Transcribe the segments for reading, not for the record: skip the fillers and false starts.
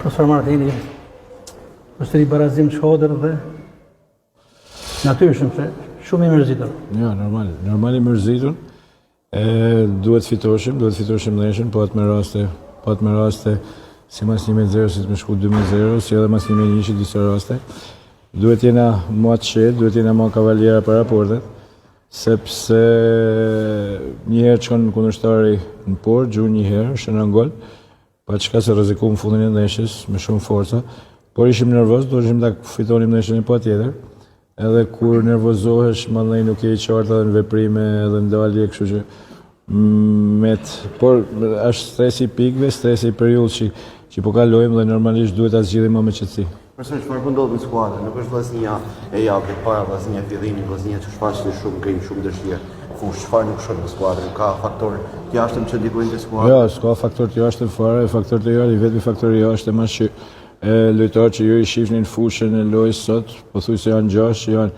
Profesor Martini, është i barazim Shkodër dhe natyrshëm se shumë i mërzitur. Jo, normal i mërzitur. Duhet fitoshim ndeshën, po atë me raste si mas 1-0, si të më shku 2-0, si edhe mas 1-1 disa raste. Duhet jena ma të qetë, duhet jena ma kavaljera për raportet, sepse njëherë që kanë kundërshtari në por, gjuhë njëherë, shënë në gol, pa qka se rreziku në fundin e ndeshjes me shumë forca, por ishim nervoz, do ishim ta fitonim ndeshjen e pa tjetër, edhe kur nervozohesh, mandej nuk je i qartë edhe në veprime, edhe në dalje, kështu që por është stresi i pikëve, stresi i periudhës që po kalojmë dhe normalisht duhet ta zgjidhim më me qetësi. Profesor, çfarë po ndodh me skuadrën? Nuk është vllaznia e javës para, vllaznia e fillimit, vllaznia që shfaqet shumë krim, shumë dëshirë. Çfarë nuk shon në skuadrën? Ka faktor të jashtëm që ndikojnë te skuadra? Jo, s'ka faktor të jashtëm fare, faktor të jashtëm, vetëm faktori i jashtëm është që lojtarët që ju i shihnin në fushën e lojës sot, pothuajse janë 6 që janë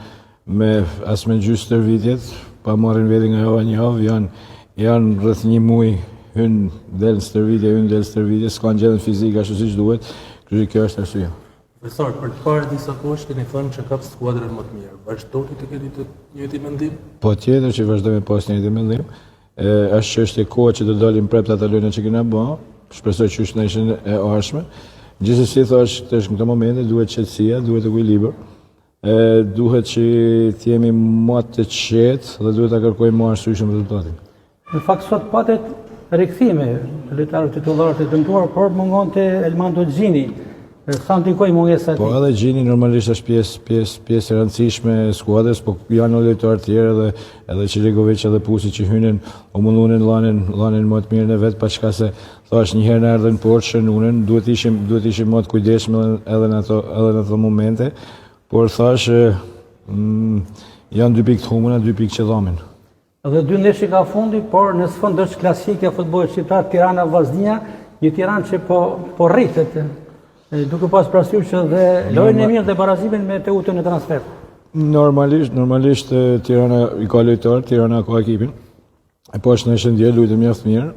as me gjysmë stërvitjet, pa marrin veti nga java një javë, janë rreth një muaj hyn del stërvitje, s'kan gjendën fizike ashtu siç duhet, kështu që kjo është arsyeja. Profesor, për të parë disa kohësh keni thënë që kap skuadrën më të mirë. Vazhdoni të keni të njëjtin mendim? Po tjetër që vazhdojmë pas njëjtin mendim. Është çështje kohe që do dalim prapë ata lojë që kena bë. Shpresoj që është ndeshjen e ardhshme. Gjithsesi thash tash në këtë moment duhet qetësia, duhet ekuilibër. Duhet që të jemi më të qetë dhe duhet ta kërkojmë më arsyeshëm rezultatin. Në fakt sot patet rikthime lojtarët titullarë të dëmtuar, por mungonte Elmando Xhini. Sa ndikoi mungesa e tij? Po edhe Xhini normalisht është pjesë e rëndësishme e skuadrës, po janë lojtarë tjerë edhe Çeligović edhe Pusi që hynin u mundunin lanin më të mirën e vet, pa çka se thash një herë na erdhën poshtë shënunën, duhet ishim më të kujdesshëm edhe në ato momente, por thash janë 2 pikë të humura, 2 pikë që dhamin. Dhe 2 ndeshje ka fundi, por në sfond është klasike e futbollit shqiptar, Tirana-Vllaznia, një Tiranë që po rritet, duke pas parasysh që dhe lojën e mirë dhe barazimin me Teutën në transfer. Normalisht Tirana i ka lojtar, Tirana ka ekipin. Po është ndeshje ndjer, luajtë mjaft mirë.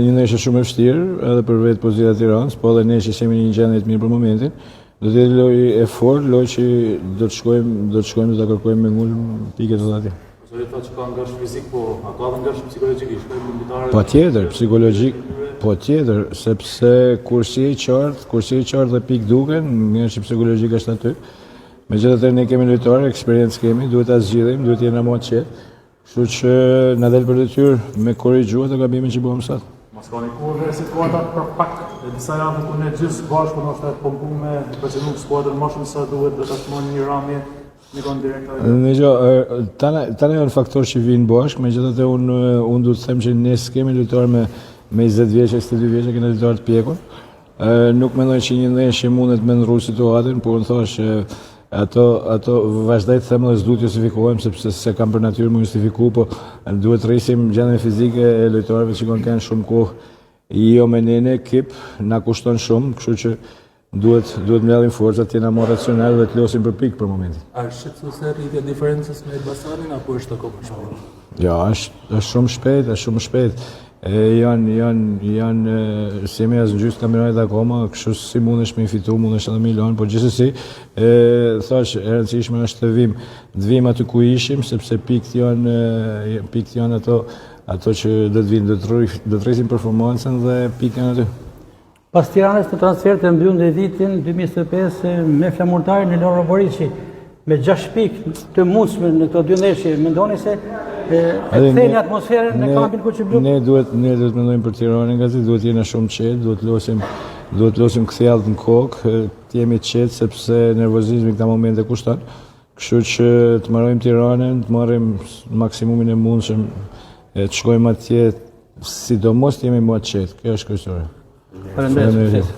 Një ndeshje shumë e vështirë, edhe për vetë pozita e Tiranës, po edhe ne që jemi në një gjendje të mirë për momentin. Do të jetë lojë e fortë, lojë që do të shkojmë të kërkojmë me ngul pikë të atij. Profesori thotë që ka ngjarje fizik, po a ka dhe ngjarje psikologjikisht? Patjetër, psikologjik, patjetër, sepse kursi i qartë dhe pikë duken, ngjarje psikologjike është aty. Megjithatë ne kemi lojtarë, eksperiencë kemi, duhet ta zgjidhim, duhet të jena më të qetë. Kështu që na del për detyrë me korrigjuar të gabimin që bëmë sot. Mos ka një situata për pak e disa javë ku ne gjithë bashkë ndoshta po mbume përcjellum skuadrën më shumë sa duhet dhe ta shmojmë një ramje nikon direkt. Tani janë faktor që vinë bashkë, megjithatë unë duhet të them që ne s'kemi lojtarë me 20 vjeç, 22 vjeç, kemi lojtarë të pjekur. Nuk mendoj që një ndeshje mundet me ndrru situatën, por unë thash ato vazhdoj të them edhe s'duhet justifikohem sepse se kam për natyrë më justifiku, po duhet të rrisim gjendjen fizike e lojtarëve që kanë shumë kohë. Jo me ne në ekip na kushton shumë, kështu që duhet mbledhim forcat, jena më racional dhe të losim për pikë për momentin. A është shqetësuese rritja e diferencës me Elbasanin apo është akoma shpejt? Ja, është shumë shpejt, janë si me as në gjysmë kampionatit akoma, kështu si mundesh me i fitu, mundesh edhe me Milan, por gjithsesi thash e rëndësishme është të vim aty ku ishim, sepse pikët janë ato që do të vinë, do të rrisim performancën dhe pikët janë aty. Pas Tiranës në transfer të mbyllën dhe vitin 2025 me flamurtarin e Loro Borici, me 6 pikë të mundshme në këto 2 ndeshje, mendoni se e kthejnë atmosferën në kampin Kuqiblu? Ne duhet mendojmë për Tiranën, gazi duhet jena shumë qetë, duhet losim kthjellët në kokë, të jemi të qetë sepse nervozizmi këta momente kushton. Kështu që të marrojmë Tiranën, të marrim maksimumin e mundshëm, të shkojmë atje, sidomos të jemi më të qetë. Kjo është kryesore. Faleminderit.